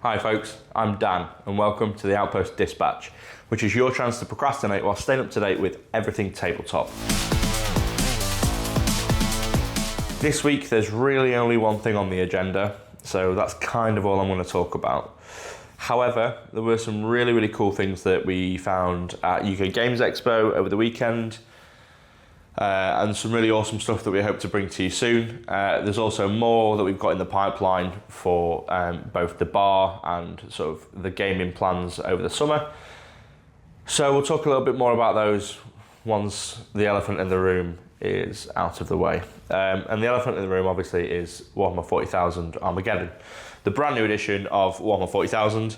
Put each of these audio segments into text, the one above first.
Hi folks, I'm Dan and welcome to the Outpost Dispatch, which is your chance to procrastinate while staying up to date with everything tabletop. This week there's really only one thing on the agenda, so that's kind of all I'm going to talk about. However, there were some really cool things that we found at UK Games Expo over the weekend, and some really awesome stuff that we hope to bring to you soon. There's also more that we've got in the pipeline for both the bar and sort of the gaming plans over the summer. So we'll talk a little bit more about those once the elephant in the room is out of the way. And the elephant in the room obviously is Warhammer 40,000 Armageddon, the brand new edition of Warhammer 40,000.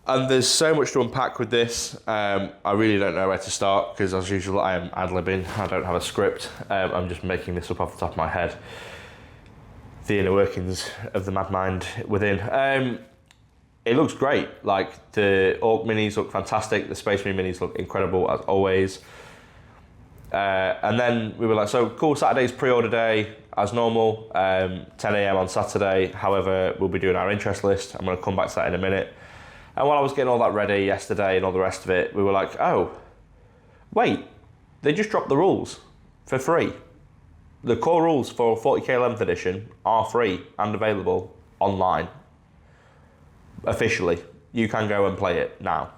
And there's so much to unpack with this. I really don't know where to start because, as usual, I am ad-libbing. I don't have a script. I'm just making this up off the top of my head. The inner workings of the mad mind within. It looks great. Like, the Orc minis look fantastic. The Space Marine minis look incredible, as always. And then we were like, so cool, Saturday's pre-order day, as normal, 10 a.m. on Saturday. However, we'll be doing our interest list. I'm going to come back to that in a minute. And while I was getting all that ready yesterday and all the rest of it, we were like, oh, wait, they just dropped the rules for free. The core rules for 40k 11th edition are free and available online. Officially. You can go and play it now.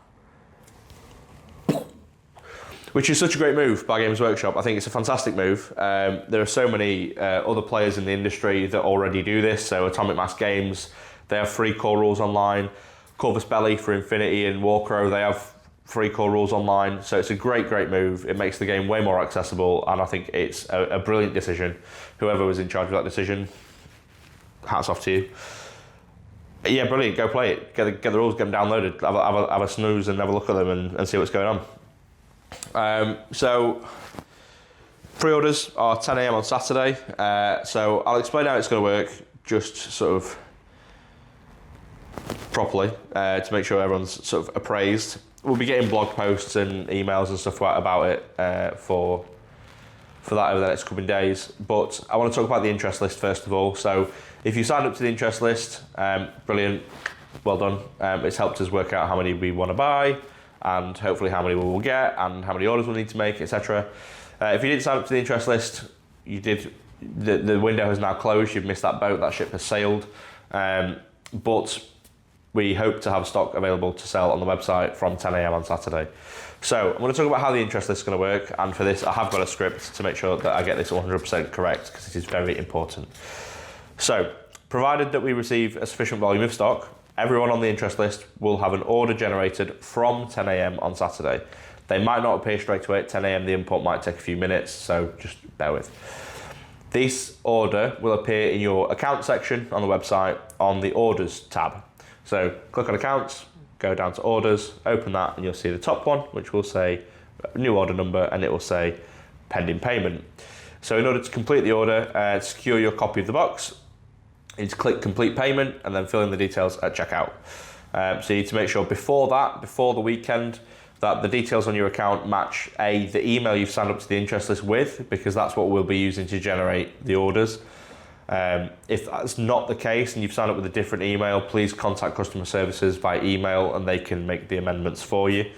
Which is such a great move by Games Workshop. I think it's a fantastic move. There are so many other players in the industry that already do this. So Atomic Mass Games, they have free core rules online. Corvus Belli for Infinity and Warcrow, they have free core rules online. So it's a great move. It makes the game way more accessible, and I think it's a brilliant decision. Whoever was in charge of that decision, hats off to you. Yeah, brilliant. Go play it. Get the rules, get them downloaded. Have a snooze and have a look at them and see what's going on. So pre-orders are 10 a.m. on Saturday. So I'll explain how it's going to work, just sort of properly, to make sure everyone's sort of appraised. We'll be getting blog posts and emails and stuff about it for that over the next coming days. But I want to talk about the interest list first of all. So if you signed up to the interest list, brilliant, well done. It's helped us work out how many we want to buy and hopefully how many we will get and how many orders we'll need to make, etc. If you didn't sign up to the interest list, you did. The window has now closed. You've missed that boat. That ship has sailed. But we hope to have stock available to sell on the website from 10 a.m. on Saturday. So I'm going to talk about how the interest list is going to work, and for this I have got a script to make sure that I get this 100% correct because it is very important. So, provided that we receive a sufficient volume of stock, everyone on the interest list will have an order generated from 10 a.m. on Saturday. They might not appear straight away at 10 a.m, the import might take a few minutes, so just bear with. This order will appear in your account section on the website on the orders tab. So click on accounts, go down to orders, open that, and you'll see the top one, which will say new order number, and it will say pending payment. So in order to complete the order and secure your copy of the box, you need to click complete payment and then fill in the details at checkout. So you need to make sure before the weekend, that the details on your account match the email you've signed up to the interest list with, because that's what we'll be using to generate the orders. If that's not the case and you've signed up with a different email, please contact customer services by email and they can make the amendments for you.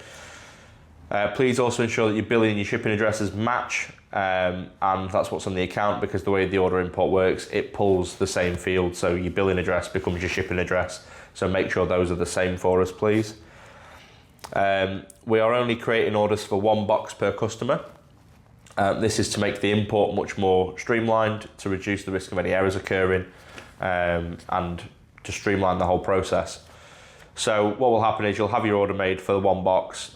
Please also ensure that your billing and your shipping addresses match, and that's what's on the account, because the way the order import works, it pulls the same field, so your billing address becomes your shipping address, so make sure those are the same for us, please. We are only creating orders for one box per customer. This is to make the import much more streamlined, to reduce the risk of any errors occurring, and to streamline the whole process. So what will happen is you'll have your order made for the one box.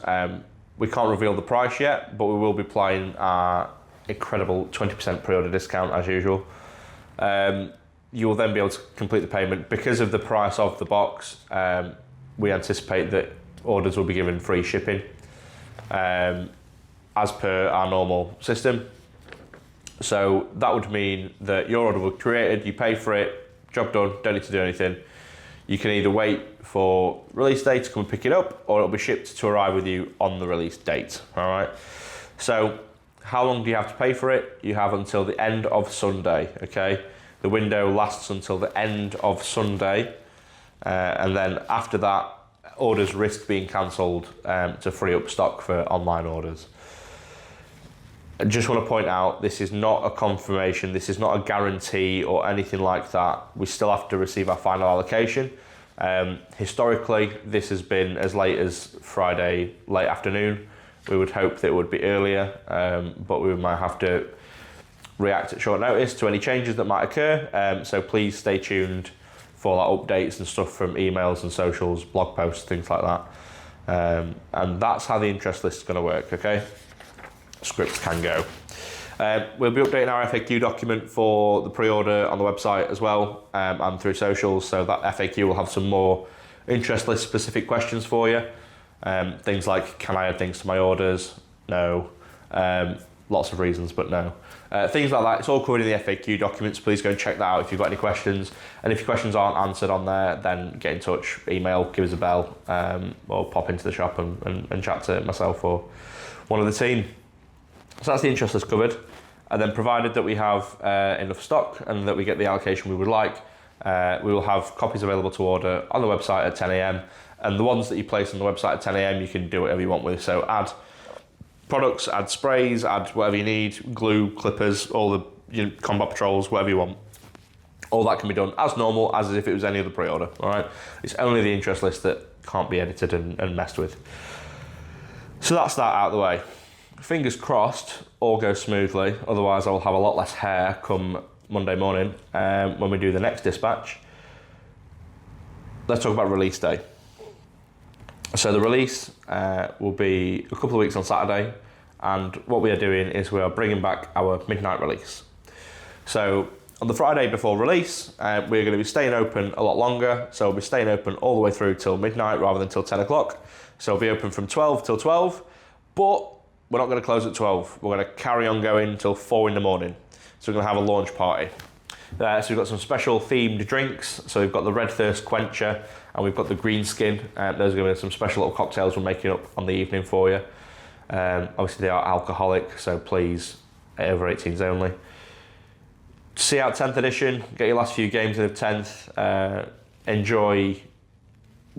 We can't reveal the price yet, but we will be applying our incredible 20% pre-order discount as usual. You will then be able to complete the payment. Because of the price of the box, we anticipate that orders will be given free shipping, as per our normal system. So that would mean that your order will be created, you pay for it, job done, don't need to do anything. You can either wait for release day to come and pick it up, or it'll be shipped to arrive with you on the release date, all right? So how long do you have to pay for it? You have until the end of Sunday, okay? The window lasts until the end of Sunday, And then after that, orders risk being cancelled to free up stock for online orders. I just want to point out, this is not a confirmation, this is not a guarantee or anything like that. We still have to receive our final allocation. Historically, this has been as late as Friday late afternoon. We would hope that it would be earlier, but we might have to react at short notice to any changes that might occur. So please stay tuned for updates and stuff from emails and socials, blog posts, things like that. And that's how the interest list is going to work, okay? Scripts can go. We'll be updating our FAQ document for the pre-order on the website as well, and through socials, so that FAQ will have some more interest list specific questions for you. Things like, can I add things to my orders? No. Lots of reasons, but no. Things like that, it's all covered in the FAQ documents. Please go and check that out if you've got any questions. And if your questions aren't answered on there, then get in touch, email, give us a bell, or pop into the shop and chat to myself or one of the team. So that's the interest list covered. And then provided that we have enough stock and that we get the allocation we would like, we will have copies available to order on the website at 10 a.m. And the ones that you place on the website at 10 a.m, you can do whatever you want with. So add products, add sprays, add whatever you need, glue, clippers, all the combat patrols, whatever you want. All that can be done as normal, as if it was any other pre-order, all right? It's only the interest list that can't be edited and messed with. So that's that out of the way. Fingers crossed, all goes smoothly, otherwise I will have a lot less hair come Monday morning when we do the next dispatch. Let's talk about release day. So the release will be a couple of weeks on Saturday, and what we are doing is we are bringing back our midnight release. So on the Friday before release, we're going to be staying open a lot longer, so we'll be staying open all the way through till midnight rather than till 10 o'clock. So we'll be open from 12 till 12, but we're not going to close at 12. We're going to carry on going till 4 in the morning. So we're going to have a launch party. So we've got some special themed drinks. So we've got the Red Thirst Quencher and we've got the Green Skin. Those are going to be some special little cocktails we're making up on the evening for you. Obviously they are alcoholic, so please, over 18s only. See out 10th edition, get your last few games in the 10th. Enjoy,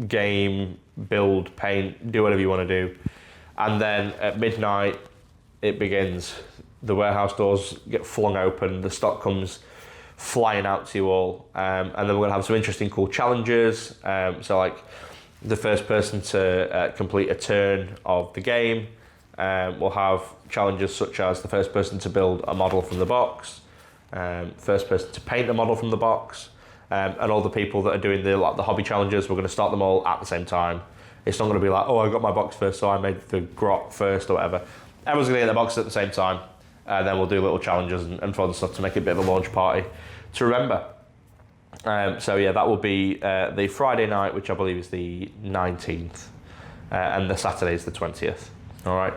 game, build, paint, do whatever you want to do. And then at midnight, it begins. The warehouse doors get flung open, the stock comes flying out to you all, and then we're going to have some interesting, cool challenges. So like the first person to complete a turn of the game, we'll have challenges such as the first person to build a model from the box, first person to paint a model from the box, and all the people that are doing the hobby challenges, we're going to start them all at the same time. It's not going to be like, oh, I got my box first, so I made the grot first or whatever. Everyone's going to get their boxes at the same time. And then we'll do little challenges and fun stuff to make it a bit of a launch party to remember. So yeah, that will be the Friday night, which I believe is the 19th, and the Saturday is the 20th. All right.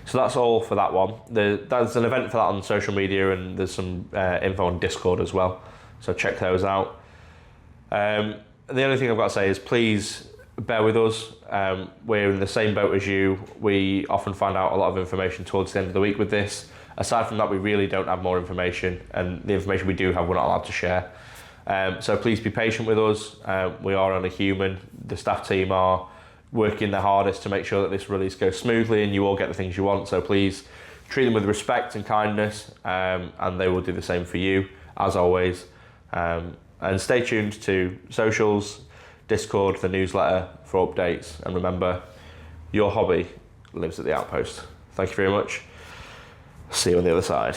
So that's all for that one. There's an event for that on social media, and there's some info on Discord as well. So check those out. The only thing I've got to say is please bear with us. We're in the same boat as you. We often find out a lot of information towards the end of the week with this. Aside from that, we really don't have more information, and the information we do have, we're not allowed to share. So please be patient with us. We are only human. The staff team are working their hardest to make sure that this release goes smoothly and you all get the things you want. So please treat them with respect and kindness, and they will do the same for you, as always. And stay tuned to socials, Discord, the newsletter for updates. And remember, your hobby lives at the Outpost. Thank you very much. See you on the other side.